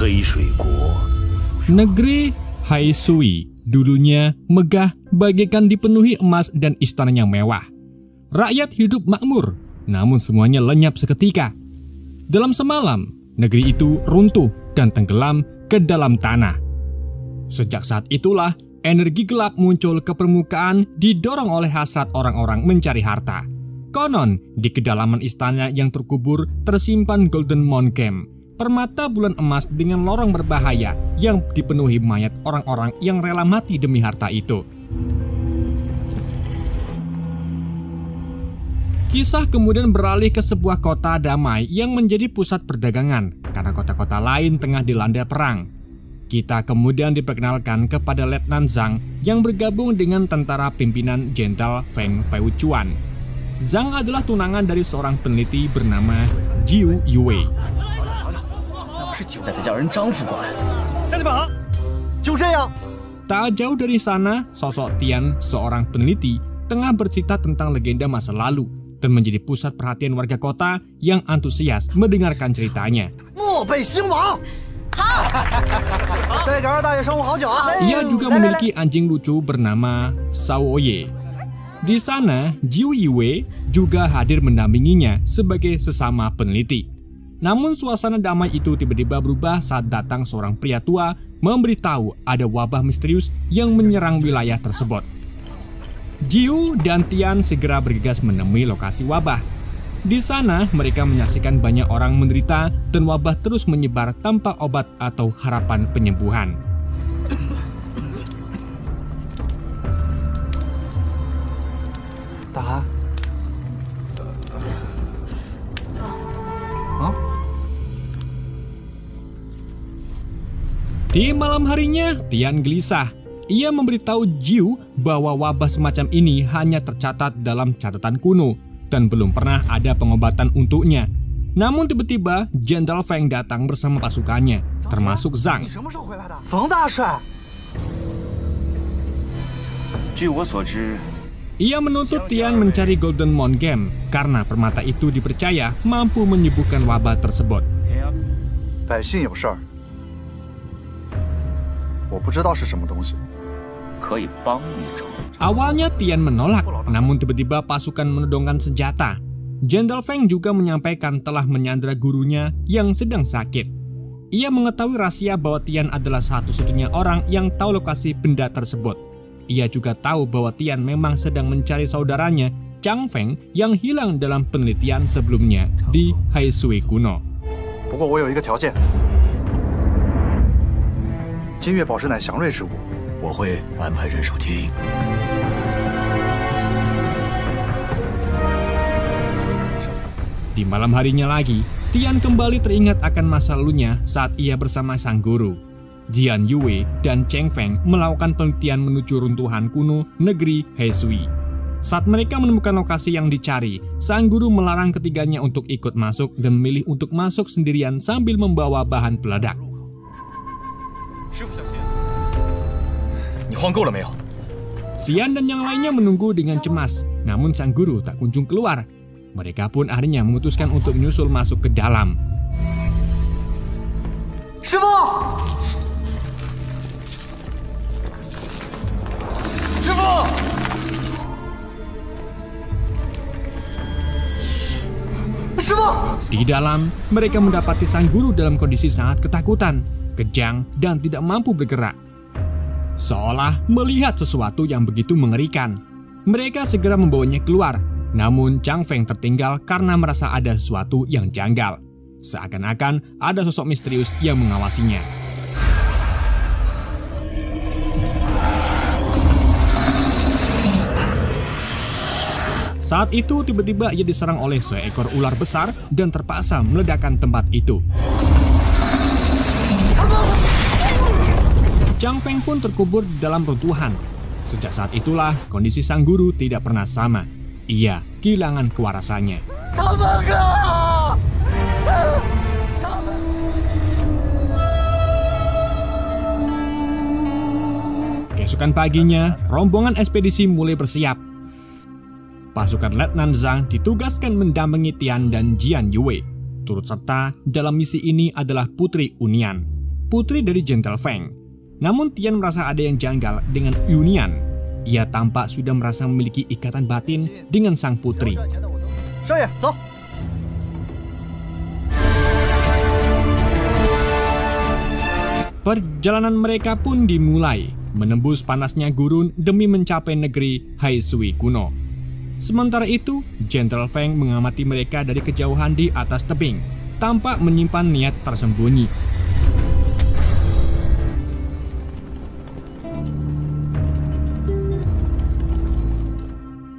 黑水国。 Negeri Haisui dulunya megah bagaikan dipenuhi emas dan istananya mewah. Rakyat hidup makmur, namun semuanya lenyap seketika. Dalam semalam, negeri itu runtuh dan tenggelam ke dalam tanah. Sejak saat itulah, energi gelap muncul ke permukaan didorong oleh hasrat orang-orang mencari harta. Konon, di kedalaman istana yang terkubur tersimpan Golden Moon Gem, permata bulan emas dengan lorong berbahaya yang dipenuhi mayat orang-orang yang rela mati demi harta itu. Kisah kemudian beralih ke sebuah kota damai yang menjadi pusat perdagangan karena kota-kota lain tengah dilanda perang. Kita kemudian diperkenalkan kepada Letnan Zhang yang bergabung dengan tentara pimpinan Jenderal Feng Peichuan. Zhang adalah tunangan dari seorang peneliti bernama Jiu Yue. Tak jauh dari sana, sosok Tian, seorang peneliti, tengah bercerita tentang legenda masa lalu dan menjadi pusat perhatian warga kota yang antusias mendengarkan ceritanya. Ia juga memiliki anjing lucu bernama Shaoye. Di sana, Jiu Yue juga hadir mendampinginya sebagai sesama peneliti. Namun suasana damai itu tiba-tiba berubah saat datang seorang pria tua memberitahu ada wabah misterius yang menyerang wilayah tersebut. Jiu dan Tian segera bergegas menemui lokasi wabah. Di sana, mereka menyaksikan banyak orang menderita dan wabah terus menyebar tanpa obat atau harapan penyembuhan. Di malam harinya, Tian gelisah. Ia memberitahu Jiu bahwa wabah semacam ini hanya tercatat dalam catatan kuno dan belum pernah ada pengobatan untuknya. Namun tiba-tiba Jenderal Feng datang bersama pasukannya, termasuk Zhang. Ia menuntut Tian mencari Golden Moon Gem karena permata itu dipercaya mampu menyembuhkan wabah tersebut. Awalnya Tian menolak, namun tiba-tiba pasukan menodongkan senjata. Jenderal Feng juga menyampaikan telah menyandra gurunya yang sedang sakit. Ia mengetahui rahasia bahwa Tian adalah satu-satunya orang yang tahu lokasi benda tersebut. Ia juga tahu bahwa Tian memang sedang mencari saudaranya, Chang Feng, yang hilang dalam penelitian sebelumnya di Haisui kuno. Di malam harinya lagi, Tian kembali teringat akan masa lalunya saat ia bersama sang guru. Jian Yue dan Cheng Feng melakukan penelitian menuju runtuhan kuno negeri Haisui. Saat mereka menemukan lokasi yang dicari, sang guru melarang ketiganya untuk ikut masuk dan memilih untuk masuk sendirian sambil membawa bahan peledak. Tian dan yang lainnya menunggu dengan cemas, namun sang guru tak kunjung keluar. Mereka pun akhirnya memutuskan untuk menyusul masuk ke dalam. Di dalam, mereka mendapati sang guru dalam kondisi sangat ketakutan, kejang, dan tidak mampu bergerak. Seolah melihat sesuatu yang begitu mengerikan. Mereka segera membawanya keluar, namun Chang Feng tertinggal karena merasa ada sesuatu yang janggal. Seakan-akan ada sosok misterius yang mengawasinya. Saat itu tiba-tiba ia diserang oleh seekor ular besar dan terpaksa meledakkan tempat itu. Chang Feng pun terkubur di dalam runtuhan. Sejak saat itulah kondisi sang guru tidak pernah sama. Ia kehilangan kewarasannya. Keesokan paginya, rombongan ekspedisi mulai bersiap. Pasukan Letnan Zhang ditugaskan mendampingi Tian dan Jian Yue. Turut serta dalam misi ini adalah Putri Unian. putri dari Jenderal Feng. Namun Tian merasa ada yang janggal dengan Yunian. Ia tampak sudah merasa memiliki ikatan batin dengan sang putri. Perjalanan mereka pun dimulai, menembus panasnya gurun demi mencapai negeri Haisui kuno. Sementara itu, Jenderal Feng mengamati mereka dari kejauhan di atas tebing, tampak menyimpan niat tersembunyi.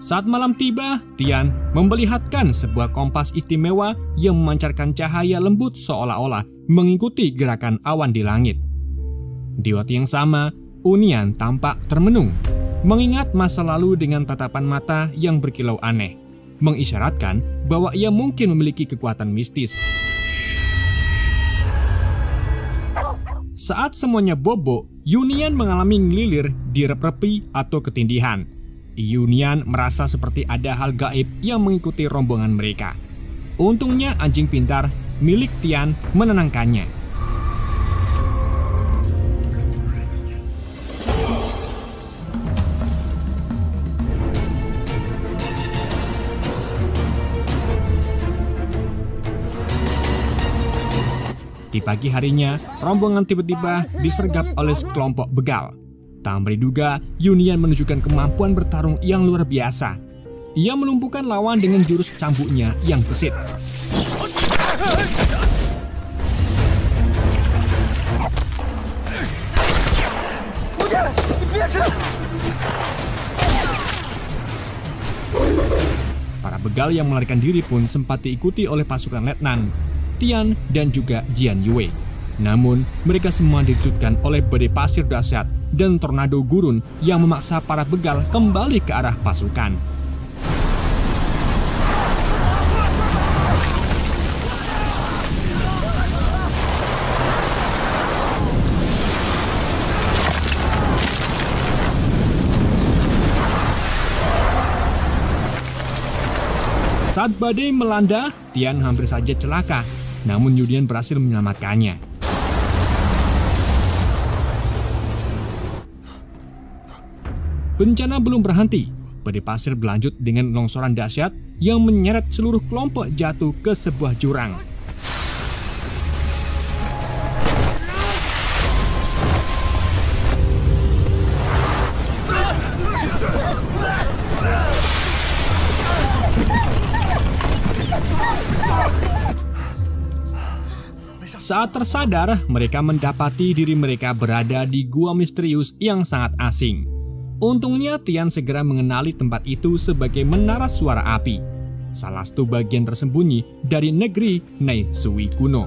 Saat malam tiba, Tian memperlihatkan sebuah kompas istimewa yang memancarkan cahaya lembut seolah-olah mengikuti gerakan awan di langit. Di waktu yang sama, Unian tampak termenung, mengingat masa lalu dengan tatapan mata yang berkilau aneh, mengisyaratkan bahwa ia mungkin memiliki kekuatan mistis. Saat semuanya bobo, Yunian mengalami ngelilir di reprepi atau ketindihan. Yunian merasa seperti ada hal gaib yang mengikuti rombongan mereka. Untungnya anjing pintar milik Tian menenangkannya. Di pagi harinya, rombongan tiba-tiba disergap oleh sekelompok begal. Tak diduga, Yunian menunjukkan kemampuan bertarung yang luar biasa. Ia melumpuhkan lawan dengan jurus cambuknya yang gesit. Para begal yang melarikan diri pun sempat diikuti oleh pasukan Letnan Tian dan juga Jian Yue. Namun, mereka semua dikejutkan oleh badai pasir dahsyat dan tornado gurun yang memaksa para begal kembali ke arah pasukan. Saat badai melanda, Tian hampir saja celaka. Namun Yunian berhasil menyelamatkannya. Bencana belum berhenti. Badai pasir berlanjut dengan longsoran dahsyat yang menyeret seluruh kelompok jatuh ke sebuah jurang. Saat tersadar, mereka mendapati diri mereka berada di gua misterius yang sangat asing. Untungnya Tian segera mengenali tempat itu sebagai menara suara api, salah satu bagian tersembunyi dari negeri Haisui kuno.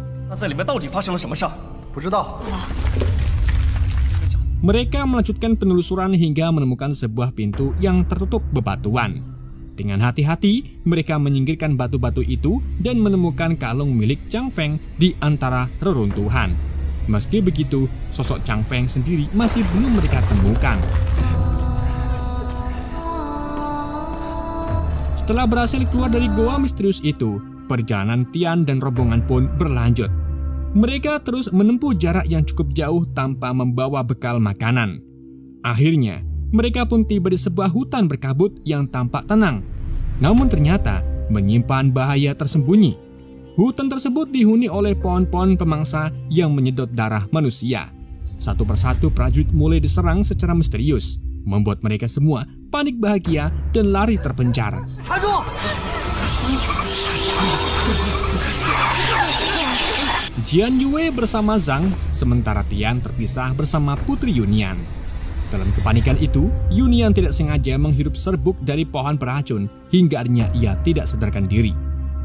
Mereka melanjutkan penelusuran hingga menemukan sebuah pintu yang tertutup bebatuan. Dengan hati-hati, mereka menyingkirkan batu-batu itu dan menemukan kalung milik Chang Feng di antara reruntuhan. Meski begitu, sosok Chang Feng sendiri masih belum mereka temukan. Setelah berhasil keluar dari goa misterius itu, perjalanan Tian dan rombongan pun berlanjut. Mereka terus menempuh jarak yang cukup jauh tanpa membawa bekal makanan. Akhirnya, mereka pun tiba di sebuah hutan berkabut yang tampak tenang, namun ternyata menyimpan bahaya tersembunyi. Hutan tersebut dihuni oleh pohon-pohon pemangsa yang menyedot darah manusia. Satu persatu prajurit mulai diserang secara misterius, membuat mereka semua panik bahagia dan lari terpencar. Jian Yue bersama Zhang, sementara Tian terpisah bersama Putri Yunian. Dalam kepanikan itu, Yunian tidak sengaja menghirup serbuk dari pohon beracun hingga akhirnya ia tidak sadarkan diri.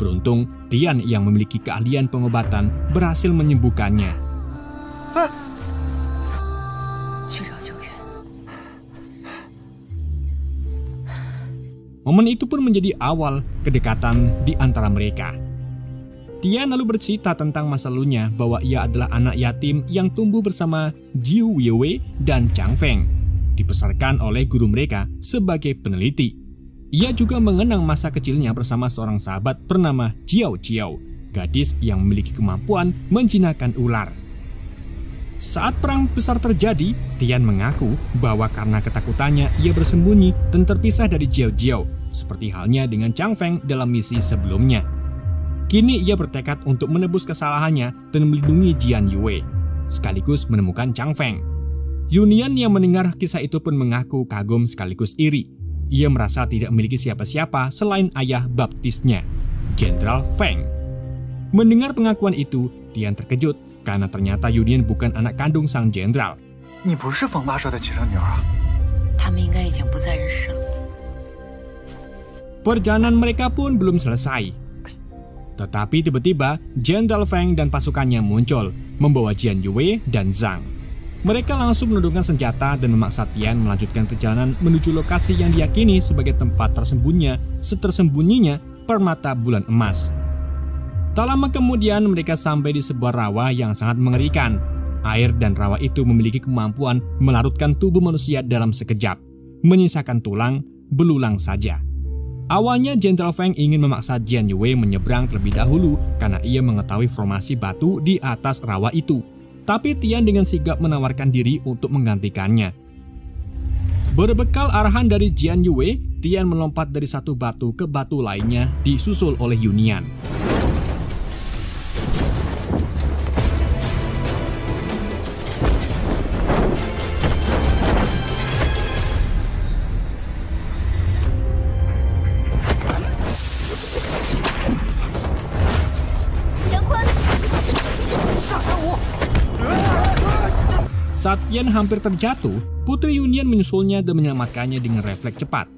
Beruntung, Tian yang memiliki keahlian pengobatan berhasil menyembuhkannya. Momen itu pun menjadi awal kedekatan di antara mereka. Tian lalu bercerita tentang masa lalunya bahwa ia adalah anak yatim yang tumbuh bersama Jiu Yue dan Chang Feng, dibesarkan oleh guru mereka sebagai peneliti. Ia juga mengenang masa kecilnya bersama seorang sahabat bernama Jiao Jiao, gadis yang memiliki kemampuan menjinakkan ular. Saat perang besar terjadi, Tian mengaku bahwa karena ketakutannya ia bersembunyi dan terpisah dari Jiao Jiao, seperti halnya dengan Chang Feng dalam misi sebelumnya. Kini ia bertekad untuk menebus kesalahannya dan melindungi Jian Yue, sekaligus menemukan Chang Feng. Yunian yang mendengar kisah itu pun mengaku kagum sekaligus iri. Ia merasa tidak memiliki siapa-siapa selain ayah baptisnya, Jenderal Feng. Mendengar pengakuan itu, Tian terkejut karena ternyata Yunian bukan anak kandung sang jenderal. Perjalanan mereka pun belum selesai. Tetapi tiba-tiba Jenderal Feng dan pasukannya muncul, membawa Jian Yue dan Zhang. Mereka langsung menundukkan senjata dan memaksa Tian melanjutkan perjalanan menuju lokasi yang diyakini sebagai tempat setersembunyinya permata bulan emas. Tak lama kemudian mereka sampai di sebuah rawa yang sangat mengerikan. Air dan rawa itu memiliki kemampuan melarutkan tubuh manusia dalam sekejap, menyisakan tulang belulang saja. Awalnya Jenderal Feng ingin memaksa Jian Yue menyeberang terlebih dahulu karena ia mengetahui formasi batu di atas rawa itu. Tapi Tian dengan sigap menawarkan diri untuk menggantikannya. Berbekal arahan dari Jian Yue, Tian melompat dari satu batu ke batu lainnya disusul oleh Yunian. Saat Tian hampir terjatuh, Putri Yunian menyusulnya dan menyelamatkannya dengan refleks cepat.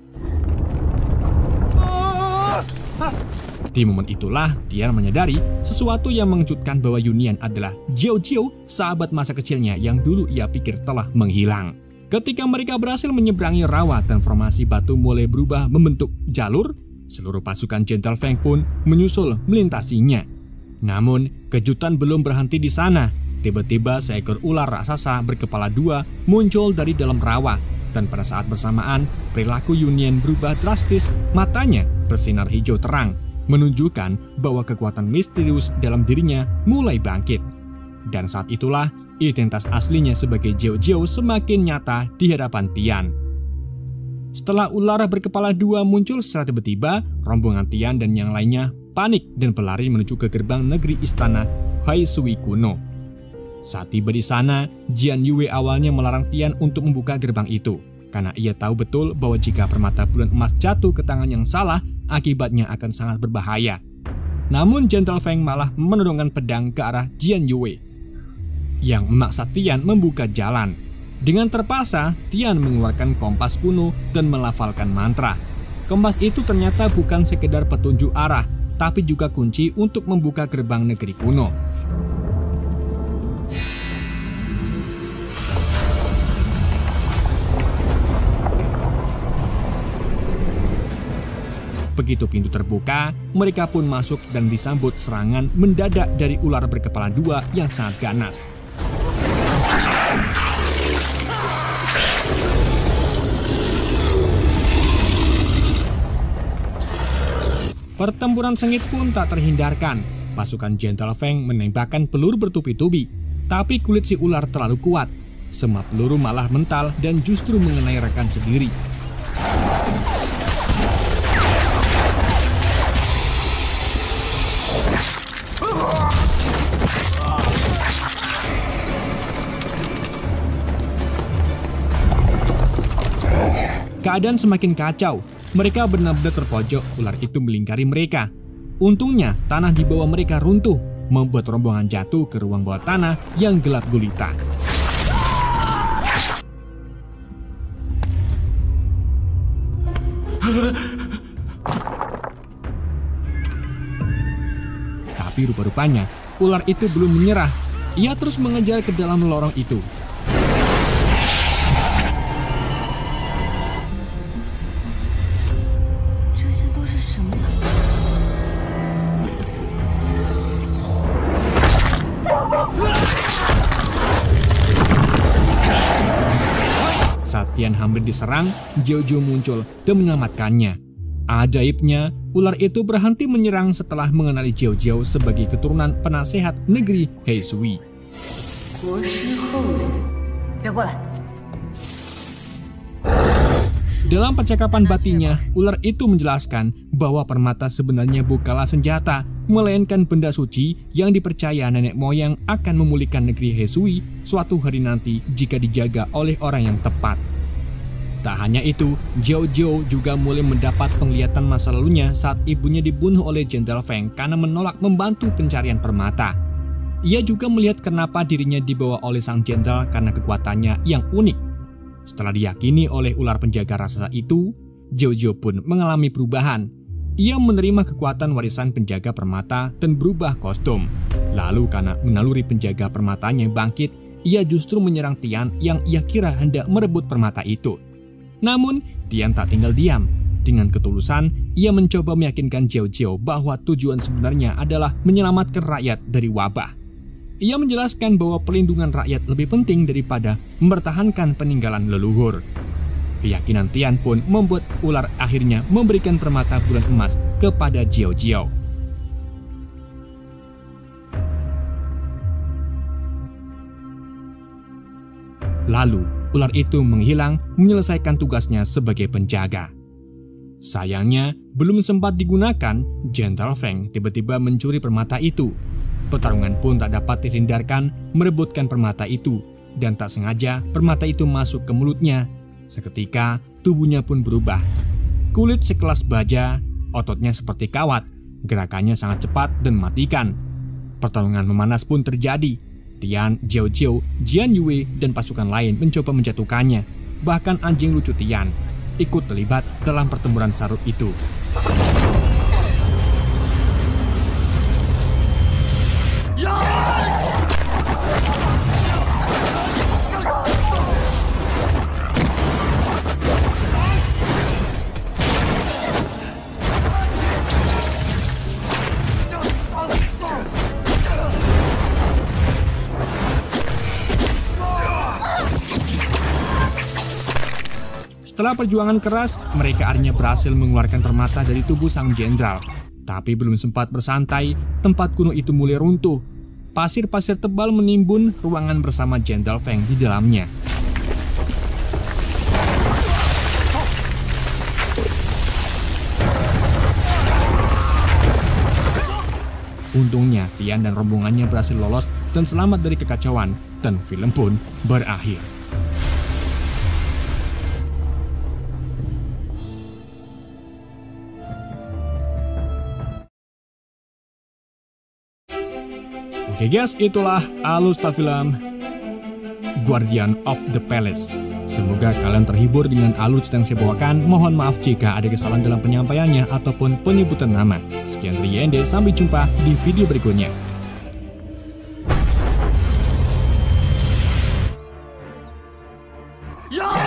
Di momen itulah Tian menyadari sesuatu yang mengejutkan bahwa Yunian adalah Jiao Jiao, sahabat masa kecilnya yang dulu ia pikir telah menghilang. Ketika mereka berhasil menyeberangi rawa dan formasi batu mulai berubah membentuk jalur, seluruh pasukan Jenderal Feng pun menyusul melintasinya. Namun, kejutan belum berhenti di sana. Tiba-tiba seekor ular raksasa berkepala dua muncul dari dalam rawa, dan pada saat bersamaan perilaku Yunian berubah drastis. Matanya bersinar hijau terang, menunjukkan bahwa kekuatan misterius dalam dirinya mulai bangkit. Dan saat itulah identitas aslinya sebagai Jiao Jiao semakin nyata di hadapan Tian. Setelah ular berkepala dua muncul secara tiba-tiba, rombongan Tian dan yang lainnya panik dan berlari menuju ke gerbang negeri istana Haisui kuno. Saat tiba di sana, Jian Yue awalnya melarang Tian untuk membuka gerbang itu, karena ia tahu betul bahwa jika permata bulan emas jatuh ke tangan yang salah, akibatnya akan sangat berbahaya. Namun Jenderal Feng malah menodongkan pedang ke arah Jian Yue, yang memaksa Tian membuka jalan. Dengan terpaksa, Tian mengeluarkan kompas kuno dan melafalkan mantra. Kompas itu ternyata bukan sekedar petunjuk arah, tapi juga kunci untuk membuka gerbang negeri kuno. Begitu pintu terbuka, mereka pun masuk dan disambut serangan mendadak dari ular berkepala dua yang sangat ganas. Pertempuran sengit pun tak terhindarkan. Pasukan Jenderal Feng menembakkan peluru bertubi-tubi, tapi kulit si ular terlalu kuat. Semua peluru malah mental dan justru mengenai rekan sendiri. Keadaan semakin kacau. Mereka benar-benar terpojok, ular itu melingkari mereka. Untungnya, tanah di bawah mereka runtuh, membuat rombongan jatuh ke ruang bawah tanah yang gelap gulita. Tapi rupa-rupanya, ular itu belum menyerah. Ia terus mengejar ke dalam lorong itu. Saat Tian hampir diserang, Jiao Jiao muncul dan menyelamatkannya. Ajaibnya, ular itu berhenti menyerang setelah mengenali Jiao Jiao sebagai keturunan penasehat negeri Haisui. 国师后人，别过来。 Dalam percakapan batinnya, ular itu menjelaskan bahwa permata sebenarnya bukanlah senjata, melainkan benda suci yang dipercaya nenek moyang akan memulihkan negeri Hisui suatu hari nanti jika dijaga oleh orang yang tepat. Tak hanya itu, Jiao Jiao juga mulai mendapat penglihatan masa lalunya saat ibunya dibunuh oleh Jenderal Feng karena menolak membantu pencarian permata. Ia juga melihat kenapa dirinya dibawa oleh sang jenderal karena kekuatannya yang unik. Setelah diyakini oleh ular penjaga raksasa itu, Jiao Jiao pun mengalami perubahan. Ia menerima kekuatan warisan penjaga permata dan berubah kostum. Lalu karena menaluri penjaga permatanya bangkit, ia justru menyerang Tian yang ia kira hendak merebut permata itu. Namun, Tian tak tinggal diam. Dengan ketulusan, ia mencoba meyakinkan Jiao Jiao bahwa tujuan sebenarnya adalah menyelamatkan rakyat dari wabah. Ia menjelaskan bahwa pelindungan rakyat lebih penting daripada mempertahankan peninggalan leluhur. Keyakinan Tian pun membuat ular akhirnya memberikan permata bulan emas kepada Jiao Jiao. Lalu, ular itu menghilang menyelesaikan tugasnya sebagai penjaga. Sayangnya, belum sempat digunakan, Jenderal Feng tiba-tiba mencuri permata itu. Pertarungan pun tak dapat dihindarkan merebutkan permata itu, dan tak sengaja permata itu masuk ke mulutnya. Seketika, tubuhnya pun berubah. Kulit sekelas baja, ototnya seperti kawat, gerakannya sangat cepat dan mematikan. Pertarungan memanas pun terjadi. Tian, Jiao Jiao, Jian Yue, dan pasukan lain mencoba menjatuhkannya. Bahkan anjing lucu Tian ikut terlibat dalam pertempuran sarut itu. Setelah perjuangan keras, mereka akhirnya berhasil mengeluarkan permata dari tubuh sang jenderal. Tapi belum sempat bersantai, tempat kuno itu mulai runtuh. Pasir-pasir tebal menimbun ruangan bersama Jenderal Feng di dalamnya. Untungnya, Tian dan rombongannya berhasil lolos dan selamat dari kekacauan, dan film pun berakhir. Oke guys, itulah alur film Guardian of the Palace. Semoga kalian terhibur dengan alur yang saya bawakan. Mohon maaf jika ada kesalahan dalam penyampaiannya ataupun penyebutan nama. Sekian dari YND, sampai jumpa di video berikutnya. Ya!